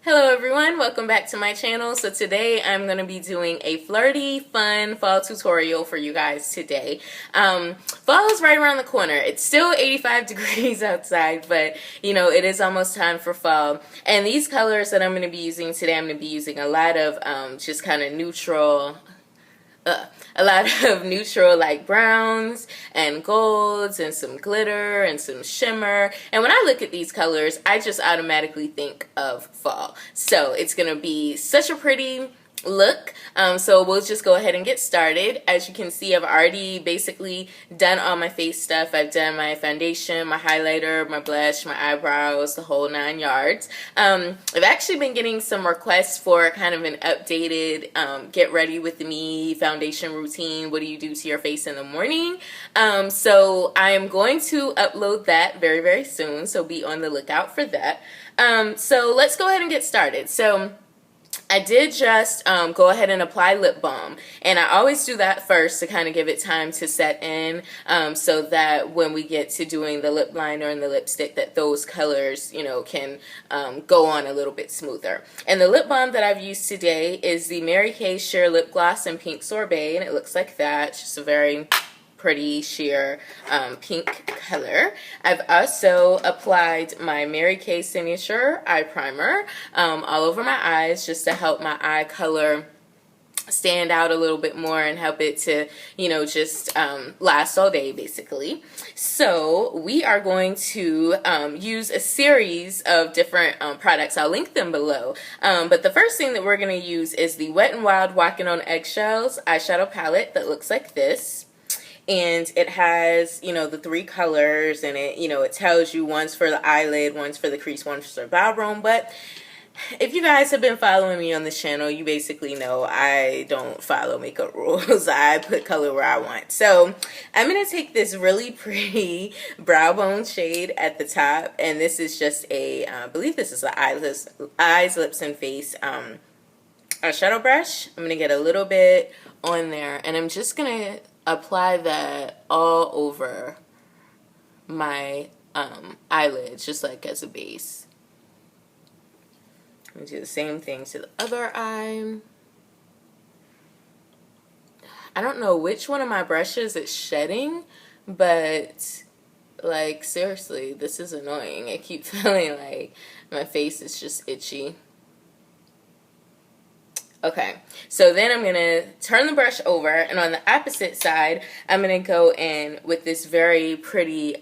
Hello everyone, welcome back to my channel. So today I'm going to be doing a flirty, fun fall tutorial for you guys today. Fall is right around the corner. It's still 85 degrees outside, but you know, it is almost time for fall. And these colors that I'm going to be using today, I'm going to be using a lot of just kind of neutral like browns and golds and some glitter and some shimmer. And when I look at these colors, I just automatically think of fall. So it's gonna be such a pretty look. So we'll just go ahead and get started. As you can see, I've already basically done all my face stuff. I've done my foundation, my highlighter, my blush, my eyebrows, the whole 9 yards. I've actually been getting some requests for kind of an updated get ready with me foundation routine. What do you do to your face in the morning? So I am going to upload that very, very soon. So be on the lookout for that. So let's go ahead and get started. So I did just go ahead and apply lip balm, and I always do that first to kind of give it time to set in, so that when we get to doing the lip liner and the lipstick, that those colors, you know, can go on a little bit smoother. And the lip balm that I've used today is the Mary Kay Sheer Lip Gloss in Pink Sorbet, and it looks like that. It's just a very pretty sheer pink color. I've also applied my Mary Kay Signature eye primer all over my eyes, just to help my eye color stand out a little bit more and help it to, you know, just last all day basically. So we are going to use a series of different products. I'll link them below. But the first thing that we're going to use is the Wet n Wild Walking on Eggshells eyeshadow palette that looks like this. And it has, you know, the 3 colors, and it, you know, it tells you one's for the eyelid, one's for the crease, one's for the brow bone. But if you guys have been following me on this channel, you basically know I don't follow makeup rules. I put color where I want. So I'm going to take this really pretty brow bone shade at the top, and this is just a, I believe this is an eyes, lips, and face eyeshadow brush. I'm going to get a little bit on there, and I'm just going to apply that all over my eyelids, just like as a base. I'm going to do the same thing to the other eye. I don't know which one of my brushes is shedding, but like seriously, this is annoying. I keep feeling like my face is just itchy. Okay, so then I'm going to turn the brush over, and on the opposite side, I'm going to go in with this very pretty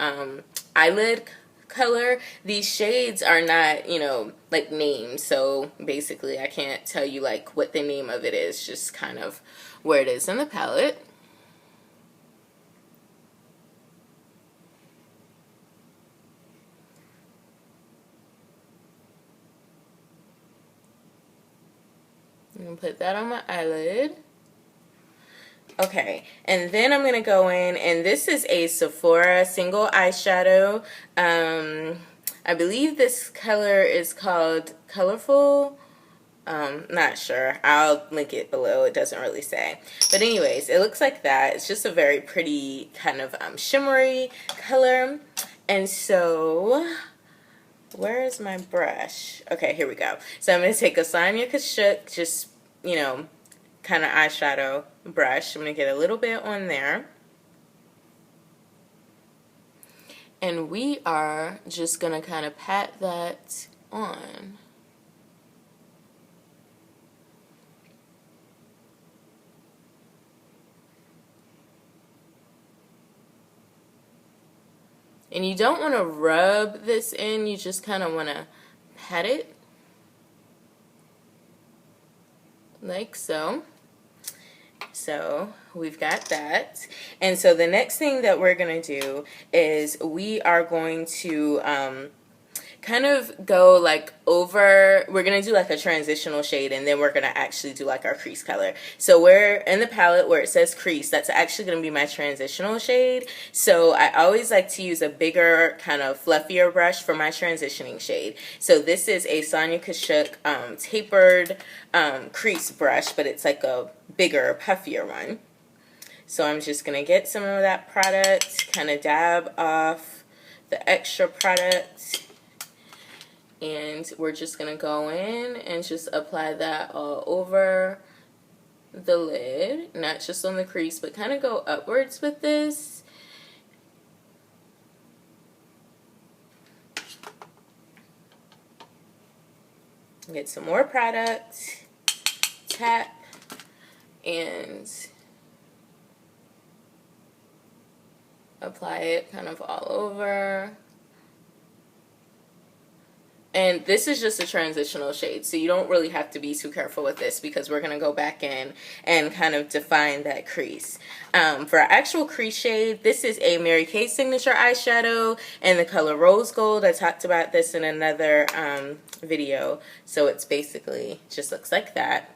eyelid color. These shades are not, you know, like named, so basically I can't tell you like what the name of it is, just kind of where it is in the palette. I'm going to put that on my eyelid. Okay, and then I'm going to go in, and this is a Sephora single eyeshadow. I believe this color is called Colorful. Not sure. I'll link it below. It doesn't really say. But anyways, it looks like that. It's just a very pretty kind of shimmery color. And so where is my brush? Okay, here we go. So I'm going to take a Sonia Kashuk, just, you know, kind of eyeshadow brush. I'm going to get a little bit on there. And we are just going to kind of pat that on. And you don't want to rub this in, you just kind of want to pat it, like so. So we've got that. And so the next thing that we're going to do is we are going to kind of go like over, we're going to do like a transitional shade, and then we're going to actually do like our crease color. So we're in the palette where it says crease, that's actually going to be my transitional shade. So I always like to use a bigger kind of fluffier brush for my transitioning shade. So this is a Sonia Kashuk tapered crease brush, but it's like a bigger, puffier one. So I'm just going to get some of that product, kind of dab off the extra product, And we're just going to go in and just apply that all over the lid, not just on the crease, but kind of go upwards with this. Get some more product, tap, and apply it kind of all over. And this is just a transitional shade, so you don't really have to be too careful with this because we're going to go back in and kind of define that crease. For our actual crease shade, this is a Mary Kay Signature eyeshadow in the color Rosegold. I talked about this in another video, so it's basically just looks like that.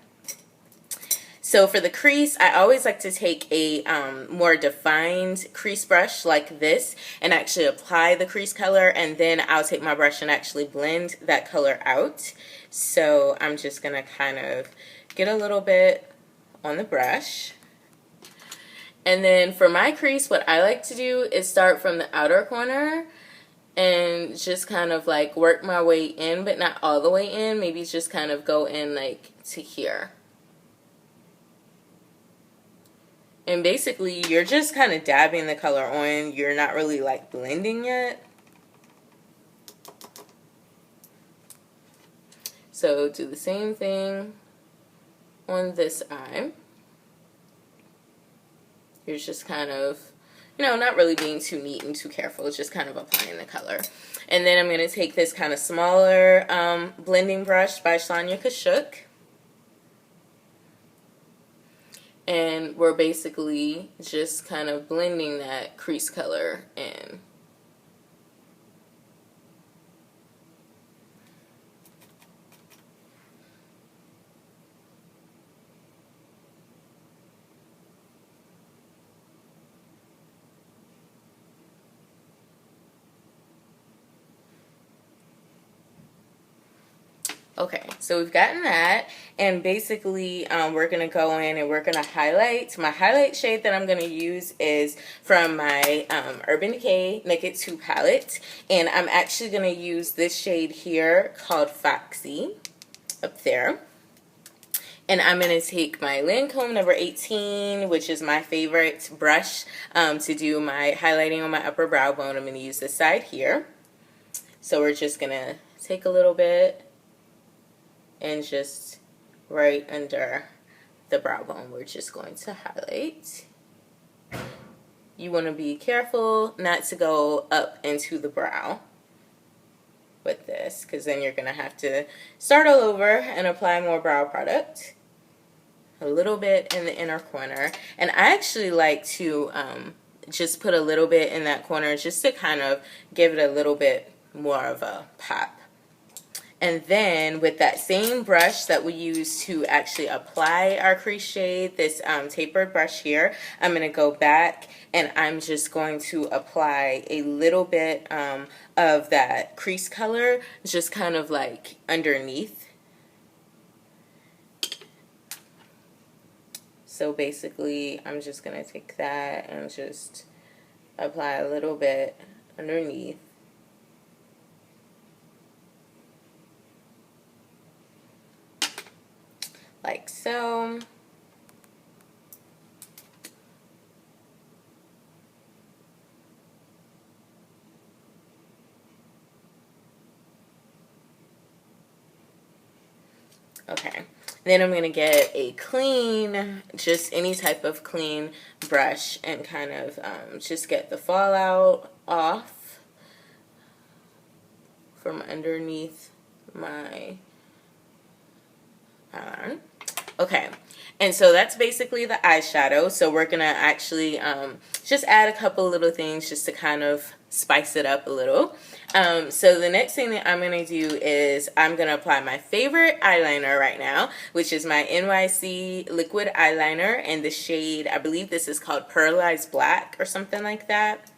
So for the crease, I always like to take a more defined crease brush like this and actually apply the crease color, and then I'll take my brush and actually blend that color out. So I'm just going to kind of get a little bit on the brush. And then for my crease, what I like to do is start from the outer corner and just kind of like work my way in, but not all the way in. Maybe just kind of go in like to here. And basically, you're just kind of dabbing the color on. You're not really like blending yet. So do the same thing on this eye. You're just kind of, you know, not really being too neat and too careful. Just kind of applying the color. And then I'm going to take this kind of smaller blending brush by Sonia Kashuk. And we're basically just kind of blending that crease color in. Okay, so we've gotten that, and basically we're going to go in and we're going to highlight. My highlight shade that I'm going to use is from my Urban Decay Naked 2 palette, and I'm actually going to use this shade here called Foxy up there. And I'm going to take my Lancome number 18, which is my favorite brush to do my highlighting on my upper brow bone. I'm going to use this side here. So we're just going to take a little bit and just right under the brow bone, we're just going to highlight. You want to be careful not to go up into the brow with this, because then you're going to have to start all over and apply more brow product. A little bit in the inner corner. And I actually like to just put a little bit in that corner just to kind of give it a little bit more of a pop. And then with that same brush that we use to actually apply our crease shade, this tapered brush here, I'm going to go back and I'm just going to apply a little bit of that crease color, just kind of like underneath. So basically, I'm just going to take that and just apply a little bit underneath. Like so. Okay, then I'm going to get a clean, just any type of clean brush and kind of just get the fallout off from underneath my eyeliner. Okay, and so that's basically the eyeshadow. So we're going to actually just add a couple little things just to kind of spice it up a little. So the next thing that I'm going to do is I'm going to apply my favorite eyeliner right now, which is my NYC liquid eyeliner in the shade, I believe this is called Pearlized Black or something like that.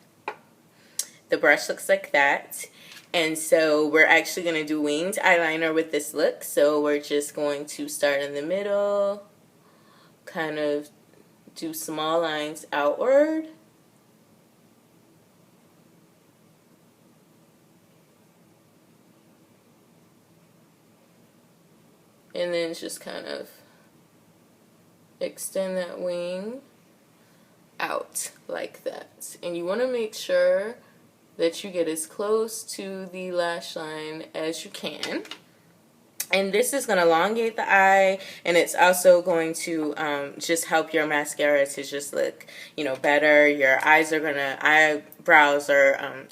The brush looks like that. And so we're actually going to do winged eyeliner with this look. So we're just going to start in the middle, kind of do small lines outward. and then just kind of extend that wing out like that. And you want to make sure that you get as close to the lash line as you can. And this is going to elongate the eye, and it's also going to just help your mascara to just look, you know, better. Your eyes are going to, eyebrows are,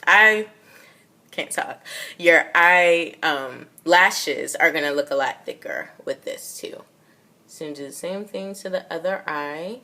can't talk. Your lashes are going to look a lot thicker with this too. So do the same thing to the other eye.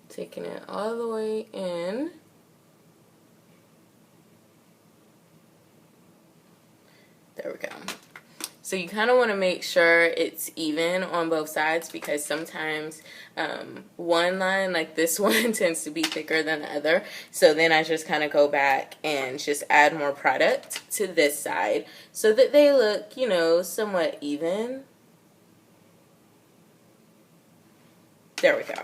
Taking it all the way in. There we go. So you kind of want to make sure it's even on both sides, because sometimes one line, like this one, tends to be thicker than the other. So then I just kind of go back and just add more product to this side so that they look, you know, somewhat even. There we go.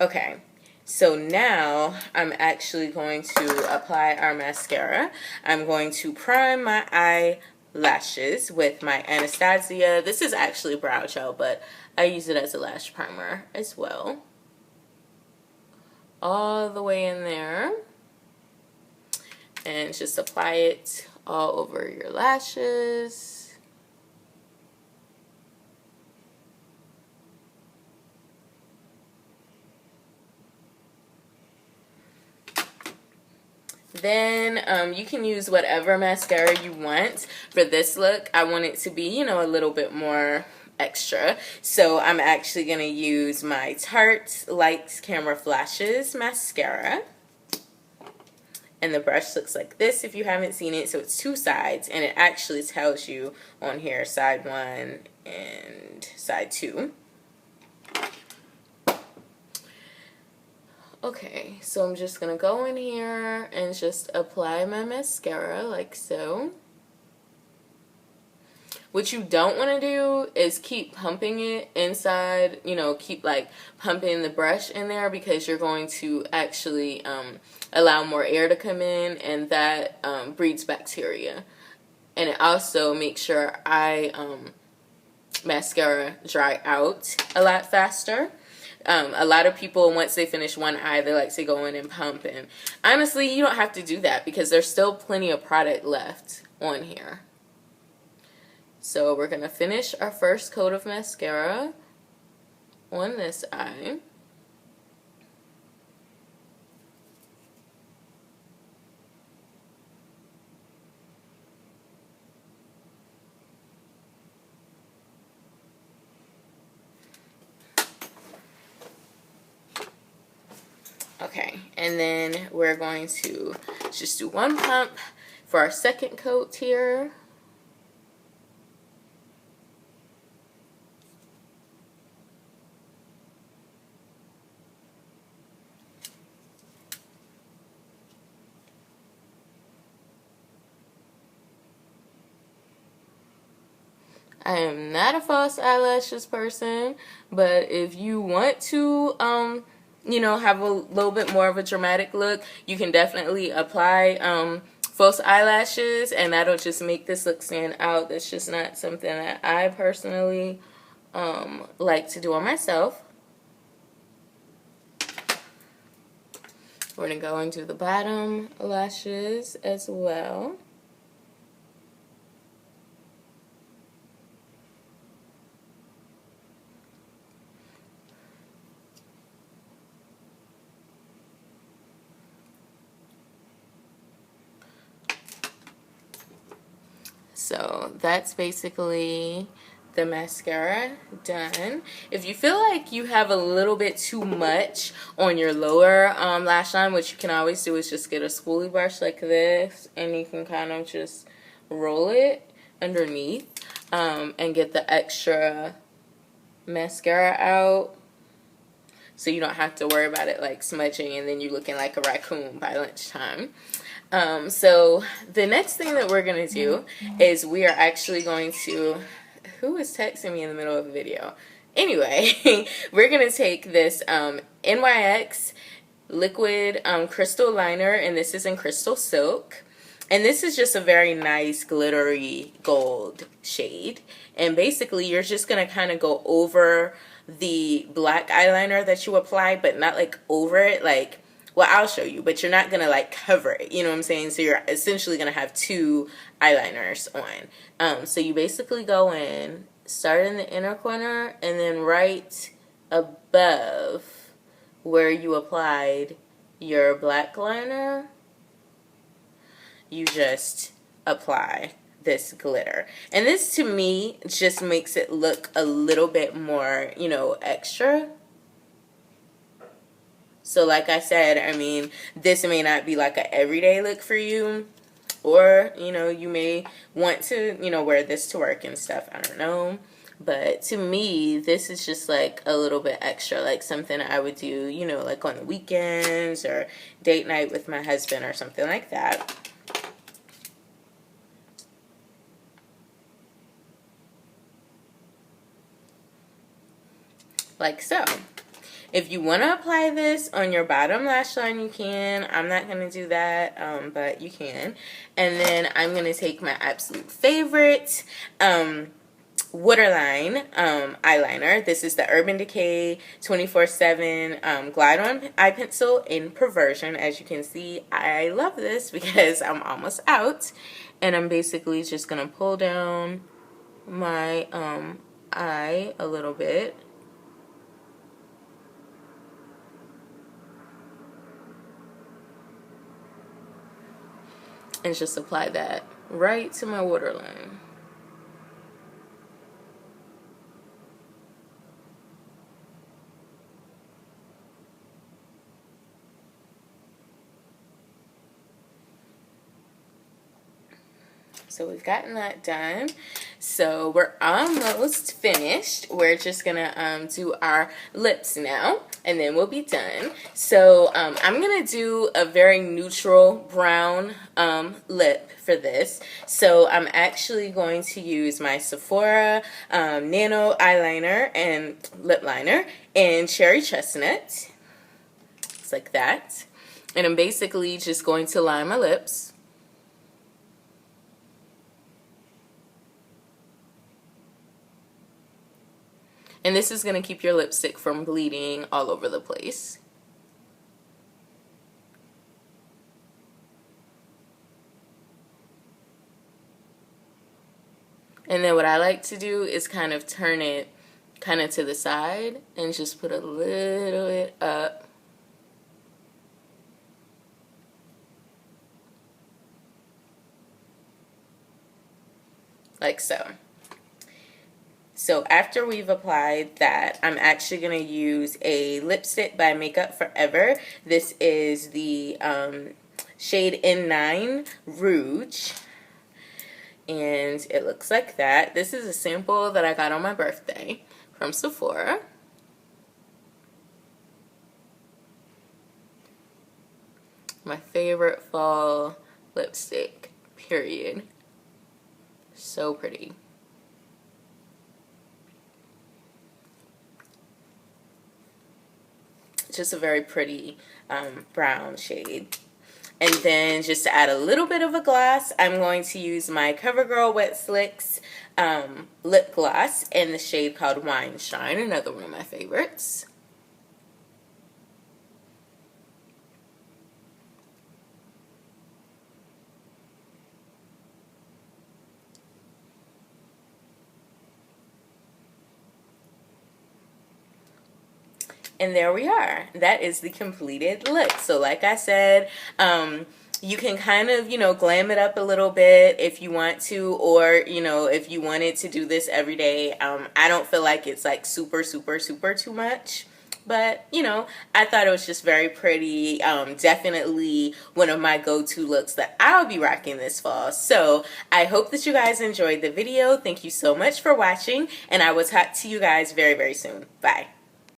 Okay, so now I'm actually going to apply our mascara. I'm going to prime my eyelashes with my Anastasia. This is actually brow gel, but I use it as a lash primer as well. All the way in there. And just apply it all over your lashes. Then you can use whatever mascara you want. For this look, I want it to be, you know, a little bit more extra. So I'm actually going to use my Tarte Lights Camera Flashes mascara. And the brush looks like this if you haven't seen it. So it's two sides, and it actually tells you on here side 1 and side 2. Okay, so I'm just going to go in here and just apply my mascara like so. What you don't want to do is keep pumping it inside, you know, keep like pumping the brush in there, because you're going to actually allow more air to come in, and that breeds bacteria. And it also makes your eye mascara dry out a lot faster. A lot of people, once they finish one eye, they like to go in and pump. And honestly, you don't have to do that, because there's still plenty of product left on here. So we're going to finish our first coat of mascara on this eye. Okay, and then we're going to just do one pump for our second coat here. I am not a false eyelashes person, but if you want to, you know, have a little bit more of a dramatic look, you can definitely apply false eyelashes, and that'll just make this look stand out. That's just not something that I personally like to do on myself. We're going to go into the bottom lashes as well. So that's basically the mascara done. If you feel like you have a little bit too much on your lower lash line, what you can always do is just get a spoolie brush like this, and you can kind of just roll it underneath and get the extra mascara out, so you don't have to worry about it like smudging and then you're looking like a raccoon by lunchtime. So the next thing that we're going to do is we are actually going to, who is texting me in the middle of a video? Anyway, we're going to take this NYX liquid crystal liner, and this is in Crystal Silk. And this is just a very nice glittery gold shade. And basically you're just going to kind of go over the black eyeliner that you apply, but not like over it, like, well, I'll show you, but you're not going to like cover it, you know what I'm saying? So you're essentially going to have two eyeliners on. So you basically go in, start in the inner corner, and then right above where you applied your black liner, you just apply this glitter. And this to me just makes it look a little bit more, you know, extra. So like I said, I mean, this may not be like an everyday look for you, or, you know, you may want to, you know, wear this to work and stuff. I don't know. But to me, this is just like a little bit extra, like something I would do, you know, like on the weekends or date night with my husband or something like that. Like so. If you want to apply this on your bottom lash line, you can. I'm not going to do that, but you can. And then I'm going to take my absolute favorite waterline eyeliner. This is the Urban Decay 24/7 Glide On Eye Pencil in Perversion. As you can see, I love this because I'm almost out. And I'm basically just going to pull down my eye a little bit. And just apply that right to my waterline. So we've gotten that done. So we're almost finished. We're just gonna do our lips now, and then we'll be done. So I'm gonna do a very neutral brown lip for this. So I'm actually going to use my Sephora nano eyeliner and lip liner in Cherry Chestnut. It's like that. And I'm basically just going to line my lips. And this is going to keep your lipstick from bleeding all over the place. And then what I like to do is kind of turn it kind of to the side and just put a little bit up. Like so. So after we've applied that, I'm actually going to use a lipstick by Makeup Forever. This is the shade N9 Rouge. And it looks like that. This is a sample that I got on my birthday from Sephora. My favorite fall lipstick, period. So pretty. Just a very pretty brown shade. And then just to add a little bit of a gloss, I'm going to use my CoverGirl Wet Slicks lip gloss in the shade called Wine Shine, another one of my favorites. And there we are. That is the completed look. So like I said, you can kind of, you know, glam it up a little bit if you want to, or, you know, if you wanted to do this every day. I don't feel like it's like super too much. but you know, I thought it was just very pretty. Definitely one of my go-to looks that I'll be rocking this fall. So I hope that you guys enjoyed the video. Thank you so much for watching, and I will talk to you guys very, very soon. Bye.